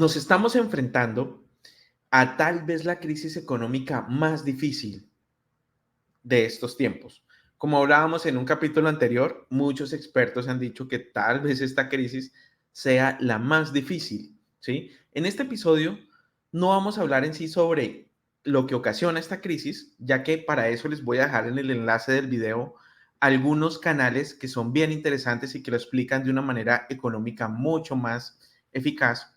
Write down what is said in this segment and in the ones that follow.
Nos estamos enfrentando a tal vez la crisis económica más difícil de estos tiempos. Como hablábamos en un capítulo anterior, muchos expertos han dicho que tal vez esta crisis sea la más difícil, ¿sí? En este episodio no vamos a hablar en sí sobre lo que ocasiona esta crisis, ya que para eso les voy a dejar en el enlace del video algunos canales que son bien interesantes y que lo explican de una manera económica mucho más eficaz,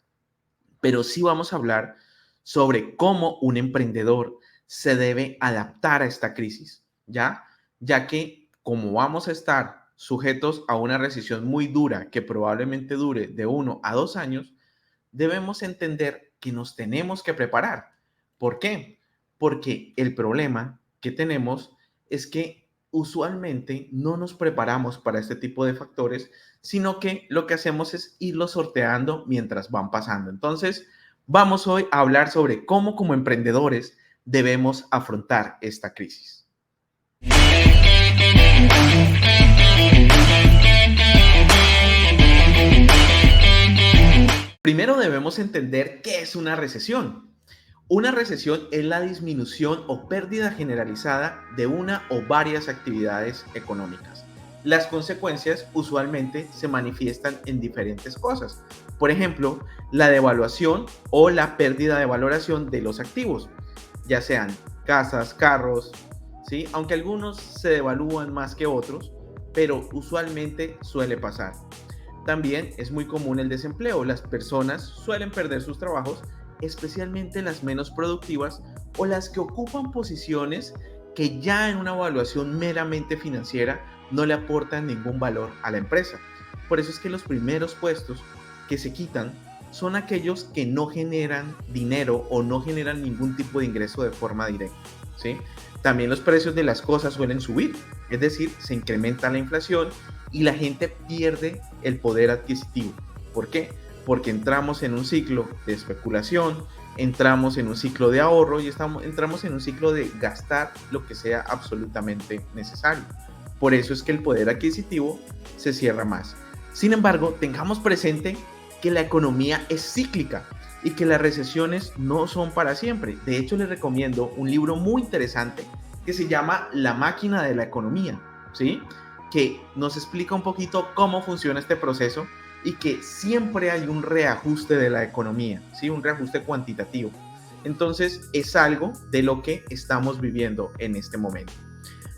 pero sí vamos a hablar sobre cómo un emprendedor se debe adaptar a esta crisis, ¿ya? Ya que como vamos a estar sujetos a una recesión muy dura que probablemente dure de 1 a 2 años, debemos entender que nos tenemos que preparar. ¿Por qué? Porque el problema que tenemos es que usualmente no nos preparamos para este tipo de factores, sino que lo que hacemos es irlos sorteando mientras van pasando. Entonces, vamos hoy a hablar sobre cómo como emprendedores debemos afrontar esta crisis. Primero debemos entender qué es una recesión. Una recesión es la disminución o pérdida generalizada de una o varias actividades económicas. Las consecuencias usualmente se manifiestan en diferentes cosas. Por ejemplo, la devaluación o la pérdida de valoración de los activos, ya sean casas, carros, ¿sí? Aunque algunos se devalúan más que otros, pero usualmente suele pasar. También es muy común el desempleo. Las personas suelen perder sus trabajos, especialmente las menos productivas o las que ocupan posiciones que ya en una evaluación meramente financiera no le aportan ningún valor a la empresa. Por eso es que los primeros puestos que se quitan son aquellos que no generan dinero o no generan ningún tipo de ingreso de forma directa, ¿sí? También los precios de las cosas suelen subir, es decir, se incrementa la inflación y la gente pierde el poder adquisitivo. ¿Por qué? Porque entramos en un ciclo de especulación, entramos en un ciclo de ahorro y entramos en un ciclo de gastar lo que sea absolutamente necesario. Por eso es que el poder adquisitivo se cierra más. Sin embargo, tengamos presente que la economía es cíclica y que las recesiones no son para siempre. De hecho, les recomiendo un libro muy interesante que se llama La máquina de la economía, ¿sí? Que nos explica un poquito cómo funciona este proceso y que siempre hay un reajuste de la economía, ¿sí? Un reajuste cuantitativo. Entonces, es algo de lo que estamos viviendo en este momento.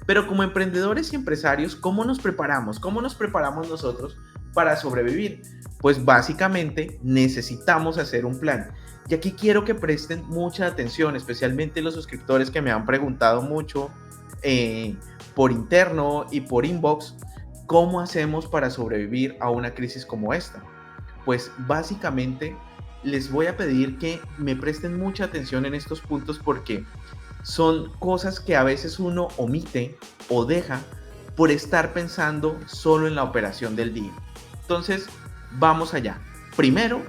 Pero como emprendedores y empresarios, ¿cómo nos preparamos? ¿Cómo nos preparamos nosotros para sobrevivir? Pues básicamente necesitamos hacer un plan. Y aquí quiero que presten mucha atención, especialmente los suscriptores que me han preguntado mucho por interno y por inbox, ¿cómo hacemos para sobrevivir a una crisis como esta? Pues básicamente les voy a pedir que me presten mucha atención en estos puntos porque son cosas que a veces uno omite o deja por estar pensando solo en la operación del día. Entonces, vamos allá. Primero,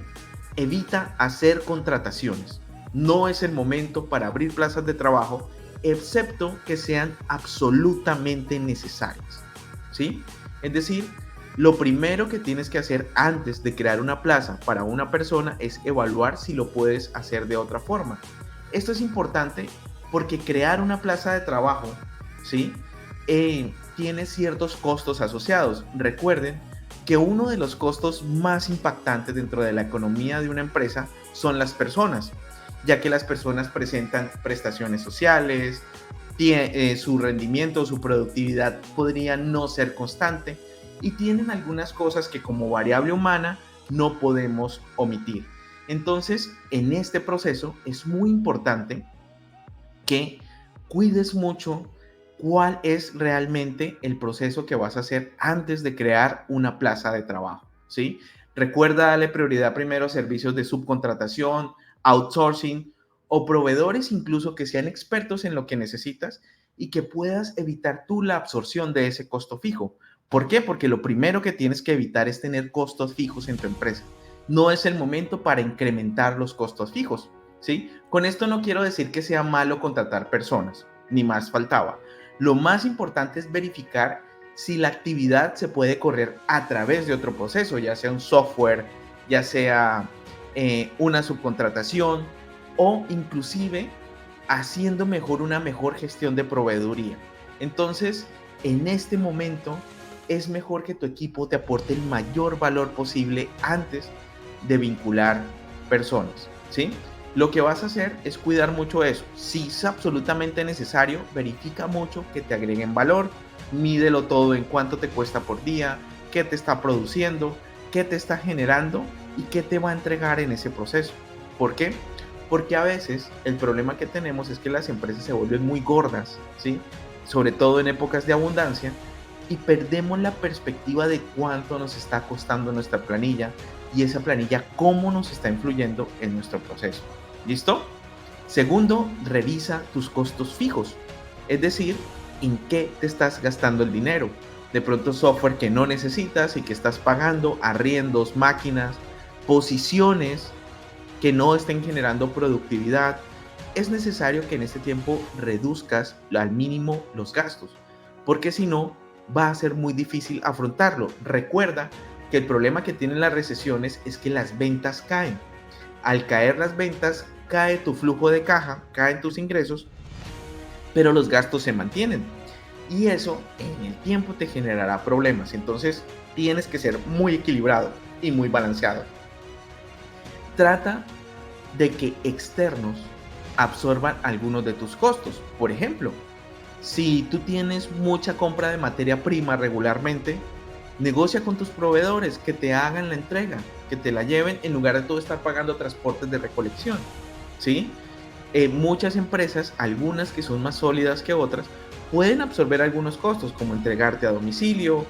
evita hacer contrataciones. No es el momento para abrir plazas de trabajo, excepto que sean absolutamente necesarias, ¿sí? Es decir, lo primero que tienes que hacer antes de crear una plaza para una persona es evaluar si lo puedes hacer de otra forma. Esto es importante porque crear una plaza de trabajo, ¿sí? Tiene ciertos costos asociados. Recuerden que uno de los costos más impactantes dentro de la economía de una empresa son las personas, ya que las personas presentan prestaciones sociales, su rendimiento, su productividad podría no ser constante y tienen algunas cosas que como variable humana no podemos omitir. Entonces, en este proceso es muy importante que cuides mucho cuál es realmente el proceso que vas a hacer antes de crear una plaza de trabajo, ¿sí? Recuerda darle prioridad primero a servicios de subcontratación, outsourcing o proveedores incluso que sean expertos en lo que necesitas y que puedas evitar tú la absorción de ese costo fijo. ¿Por qué? Porque lo primero que tienes que evitar es tener costos fijos en tu empresa. No es el momento para incrementar los costos fijos, ¿sí? Con esto no quiero decir que sea malo contratar personas, ni más faltaba. Lo más importante es verificar si la actividad se puede correr a través de otro proceso, ya sea un software, ya sea una subcontratación o inclusive haciendo una mejor gestión de proveeduría. Entonces, en este momento es mejor que tu equipo te aporte el mayor valor posible antes de vincular personas, ¿sí? Lo que vas a hacer es cuidar mucho eso. Si es absolutamente necesario, verifica mucho que te agreguen valor, mídelo todo en cuánto te cuesta por día, qué te está produciendo, qué te está generando y qué te va a entregar en ese proceso. ¿Por qué? Porque a veces el problema que tenemos es que las empresas se vuelven muy gordas, ¿sí? Sobre todo en épocas de abundancia, y perdemos la perspectiva de cuánto nos está costando nuestra planilla y esa planilla cómo nos está influyendo en nuestro proceso. ¿Listo? Segundo, revisa tus costos fijos, es decir, en qué te estás gastando el dinero. De pronto software que no necesitas y que estás pagando, arriendos, máquinas, posiciones que no estén generando productividad. Es necesario que en este tiempo reduzcas al mínimo los gastos, porque si no, va a ser muy difícil afrontarlo. Recuerda que el problema que tienen las recesiones es que las ventas caen. Al caer las ventas, cae tu flujo de caja, caen tus ingresos, pero los gastos se mantienen. Y eso en el tiempo te generará problemas. Entonces tienes que ser muy equilibrado y muy balanceado. Trata de que externos absorban algunos de tus costos. Por ejemplo, si tú tienes mucha compra de materia prima regularmente, negocia con tus proveedores que te hagan la entrega, que te la lleven en lugar de tú estar pagando transportes de recolección, ¿sí? Muchas empresas, algunas que son más sólidas que otras, pueden absorber algunos costos, como entregarte a domicilio,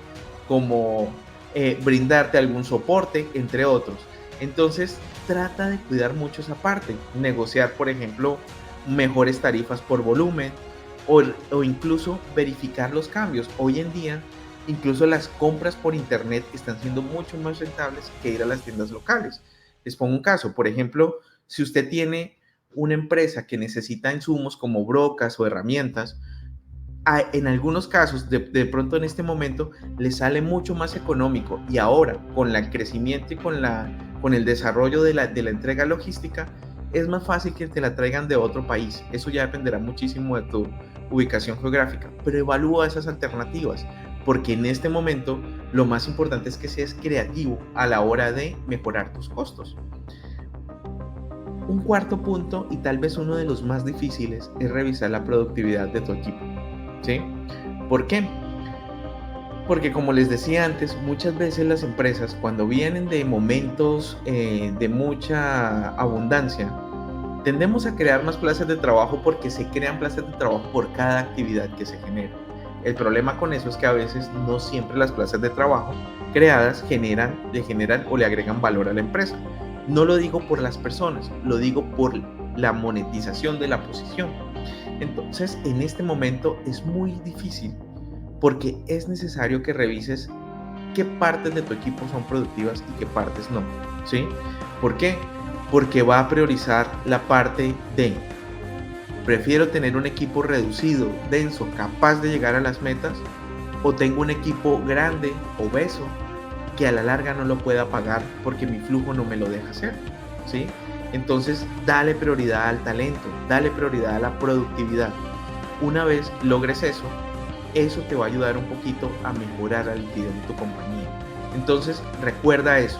como brindarte algún soporte, entre otros. Entonces, trata de cuidar mucho esa parte, negociar, por ejemplo, mejores tarifas por volumen o incluso verificar los cambios. Hoy en día, incluso las compras por internet están siendo mucho más rentables que ir a las tiendas locales. Les pongo un caso, por ejemplo, si usted tiene una empresa que necesita insumos como brocas o herramientas, en algunos casos, de pronto en este momento, le sale mucho más económico y ahora con el crecimiento y con el desarrollo de la entrega logística, es más fácil que te la traigan de otro país. Eso ya dependerá muchísimo de tu ubicación geográfica, pero evalúa esas alternativas, porque en este momento lo más importante es que seas creativo a la hora de mejorar tus costos. Un cuarto punto, y tal vez uno de los más difíciles, es revisar la productividad de tu equipo, ¿sí? ¿Por qué? Porque como les decía antes, muchas veces las empresas cuando vienen de momentos de mucha abundancia, tendemos a crear más plazas de trabajo porque se crean plazas de trabajo por cada actividad que se genera. El problema con eso es que a veces no siempre las plazas de trabajo creadas le generan o le agregan valor a la empresa. No lo digo por las personas, lo digo por la monetización de la posición. Entonces, en este momento es muy difícil porque es necesario que revises qué partes de tu equipo son productivas y qué partes no, ¿sí? ¿Por qué? Porque va a priorizar la parte de prefiero tener un equipo reducido, denso, capaz de llegar a las metas, o tengo un equipo grande, obeso, que a la larga no lo pueda pagar porque mi flujo no me lo deja hacer, ¿sí? Entonces, dale prioridad al talento, dale prioridad a la productividad. Una vez logres eso, eso te va a ayudar un poquito a mejorar la liquidez de tu compañía. Entonces, recuerda eso.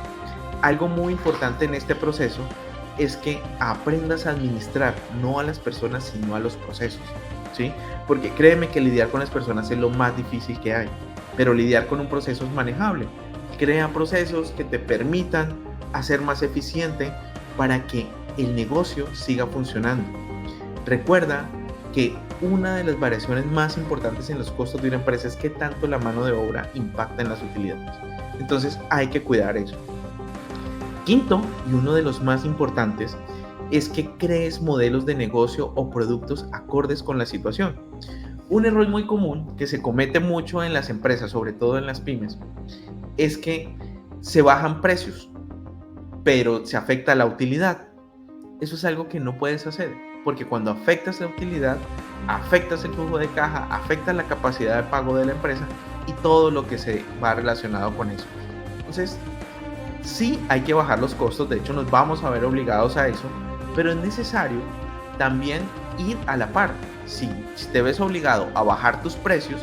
Algo muy importante en este proceso es que aprendas a administrar no a las personas, sino a los procesos, ¿sí? Porque créeme que lidiar con las personas es lo más difícil que hay, pero lidiar con un proceso es manejable. Crea procesos que te permitan hacer más eficiente para que el negocio siga funcionando. Recuerda que una de las variaciones más importantes en los costos de una empresa es qué tanto la mano de obra impacta en las utilidades. Entonces hay que cuidar eso. Quinto, y uno de los más importantes, es que crees modelos de negocio o productos acordes con la situación. Un error muy común que se comete mucho en las empresas, sobre todo en las pymes, es que se bajan precios, pero se afecta la utilidad. Eso es algo que no puedes hacer, porque cuando afectas la utilidad, afectas el flujo de caja, afectas la capacidad de pago de la empresa y todo lo que se va relacionado con eso. Entonces, Sí, hay que bajar los costos, de hecho nos vamos a ver obligados a eso, pero es necesario también ir a la par. Si te ves obligado a bajar tus precios,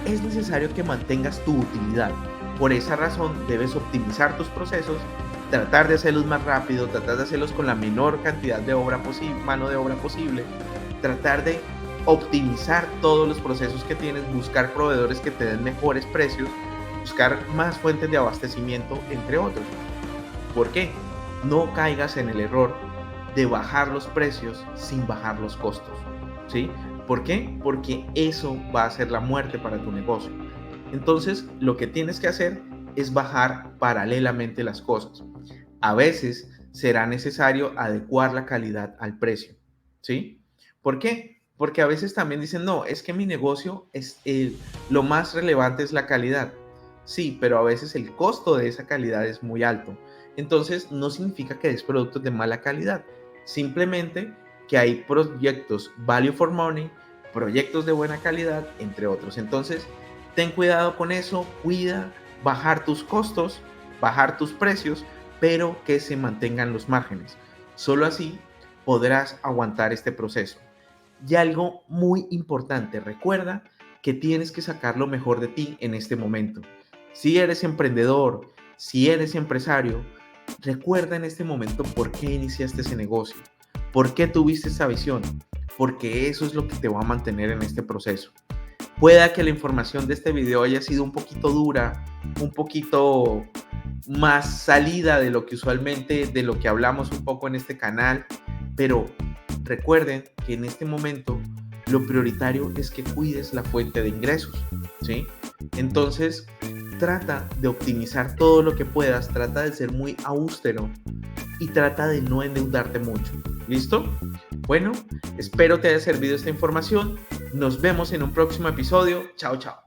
es necesario que mantengas tu utilidad. Por esa razón debes optimizar tus procesos, tratar de hacerlos más rápido, tratar de hacerlos con la menor cantidad de mano de obra posible, tratar de optimizar todos los procesos que tienes, buscar proveedores que te den mejores precios, buscar más fuentes de abastecimiento, entre otros. ¿Por qué? No caigas en el error de bajar los precios sin bajar los costos, ¿sí? ¿Por qué? Porque eso va a ser la muerte para tu negocio. Entonces, lo que tienes que hacer es bajar paralelamente las cosas. A veces será necesario adecuar la calidad al precio, ¿sí? ¿Por qué? Porque a veces también dicen, no, es que mi negocio es lo más relevante es la calidad. Sí, pero a veces el costo de esa calidad es muy alto. Entonces, no significa que des productos de mala calidad. Simplemente que hay proyectos value for money, proyectos de buena calidad, entre otros. Entonces, ten cuidado con eso, cuida bajar tus costos, bajar tus precios, pero que se mantengan los márgenes. Solo así podrás aguantar este proceso. Y algo muy importante, recuerda que tienes que sacar lo mejor de ti en este momento. Si eres emprendedor, si eres empresario, recuerda en este momento por qué iniciaste ese negocio, por qué tuviste esa visión, porque eso es lo que te va a mantener en este proceso. Pueda que la información de este video haya sido un poquito dura, un poquito más salida de lo que usualmente, de lo que hablamos un poco en este canal, pero recuerden que en este momento lo prioritario es que cuides la fuente de ingresos, ¿sí? Entonces, trata de optimizar todo lo que puedas, trata de ser muy austero y trata de no endeudarte mucho. ¿Listo? Bueno, espero te haya servido esta información. Nos vemos en un próximo episodio. Chao, chao.